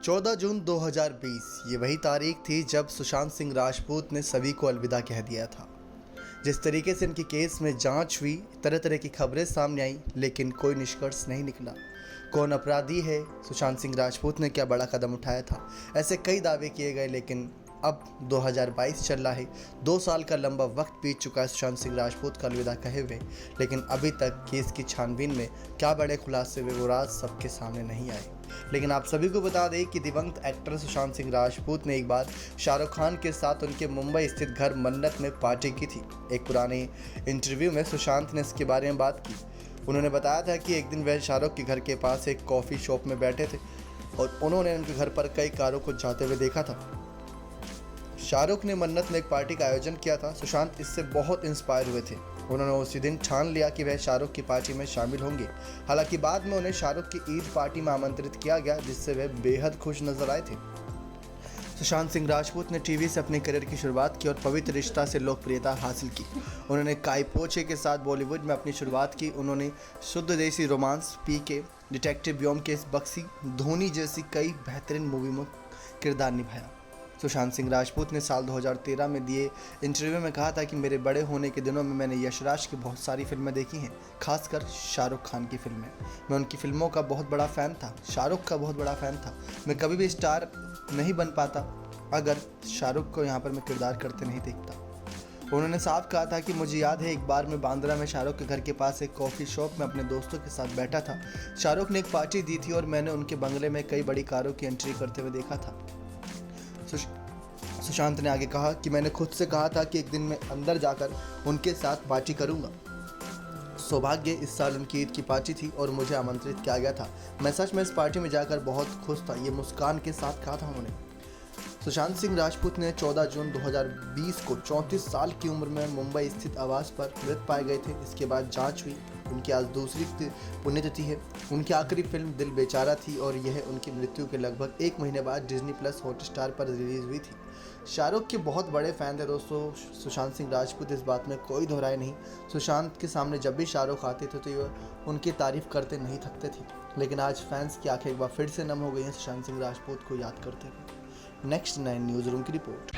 14 जून 2020 ये वही तारीख थी जब सुशांत सिंह राजपूत ने सभी को अलविदा कह दिया था। जिस तरीके से इनके केस में जांच हुई, तरह तरह की खबरें सामने आई, लेकिन कोई निष्कर्ष नहीं निकला। कौन अपराधी है, सुशांत सिंह राजपूत ने क्या बड़ा कदम उठाया था, ऐसे कई दावे किए गए। लेकिन अब 2022 चल रहा है, 2 साल का लंबा वक्त बीत चुका है सुशांत सिंह राजपूत का अलविदा कहे हुए, लेकिन अभी तक केस की छानबीन में क्या बड़े खुलासे हुए वो राज सबके सामने नहीं आए। लेकिन आप सभी को बता दें कि दिवंगत एक्टर सुशांत सिंह राजपूत ने एक बार शाहरुख खान के साथ उनके मुंबई स्थित घर मन्नत में पार्टी की थी। एक पुराने इंटरव्यू में सुशांत ने इसके बारे में बात की। उन्होंने बताया था कि एक दिन वह शाहरुख के घर के पास एक कॉफ़ी शॉप में बैठे थे और उन्होंने उनके घर पर कई कारों को जाते हुए देखा था। शाहरुख ने मन्नत में एक पार्टी का आयोजन किया था। सुशांत इससे बहुत इंस्पायर हुए थे। उन्होंने उसी दिन ठान लिया कि वह शाहरुख की पार्टी में शामिल होंगे। हालांकि बाद में उन्हें शाहरुख की ईद पार्टी में आमंत्रित किया गया, जिससे वे बेहद खुश नजर आए थे। सुशांत सिंह राजपूत ने टीवी से अपने करियर की शुरुआत की और पवित्र रिश्ता से लोकप्रियता हासिल की। उन्होंने काई पोचे के साथ बॉलीवुड में अपनी शुरुआत की। उन्होंने शुद्ध देसी रोमांस, पीके, डिटेक्टिव ब्योमकेश बक्सी, धोनी जैसी कई बेहतरीन मूवी में किरदार निभाया। सुशांत सिंह राजपूत ने साल 2013 में दिए इंटरव्यू में कहा था कि मेरे बड़े होने के दिनों में मैंने यशराज की बहुत सारी फिल्में देखी हैं, खासकर शाहरुख खान की फिल्में। मैं उनकी फिल्मों का बहुत बड़ा फ़ैन था, शाहरुख का बहुत बड़ा फ़ैन था। मैं कभी भी स्टार नहीं बन पाता अगर शाहरुख को यहाँ पर मैं किरदार करते नहीं देखता। उन्होंने साफ कहा था कि मुझे याद है एक बार मैं बांद्रा में शाहरुख के घर के पास एक कॉफ़ी शॉप में अपने दोस्तों के साथ बैठा था। शाहरुख ने एक पार्टी दी थी और मैंने उनके बंगले में कई बड़ी कारों की एंट्री करते हुए देखा था। सुशांत ने आगे कहा कि मैंने खुद से कहा था कि एक दिन मैं अंदर जाकर उनके साथ पार्टी करूंगा। सौभाग्य इस साल उनकी ईद की पार्टी थी और मुझे आमंत्रित किया गया था। मैं सच में इस पार्टी में जाकर बहुत खुश था, ये मुस्कान के साथ कहा था उन्होंने। सुशांत सिंह राजपूत ने 14 जून 2020 को 34 साल की उम्र में मुंबई स्थित आवास पर मृत पाए गए थे। इसके बाद जांच हुई। उनकी आज दूसरी पुण्यतिथि है। उनकी आखिरी फिल्म दिल बेचारा थी और यह उनकी मृत्यु के लगभग 1 महीने बाद डिज्नी प्लस हॉटस्टार पर रिलीज हुई थी। शाहरुख के बहुत बड़े फ़ैन थे दोस्तों सुशांत सिंह राजपूत, इस बात में कोई दोहराए नहीं। सुशांत के सामने जब भी शाहरुख आते थे तो ये उनकी तारीफ करते नहीं थकते थे। लेकिन आज फैंस की आंखें एक बार फिर से नम हो गई हैं सुशांत सिंह राजपूत को याद करते हुए। नेक्स्ट 9 न्यूज़ रूम की रिपोर्ट।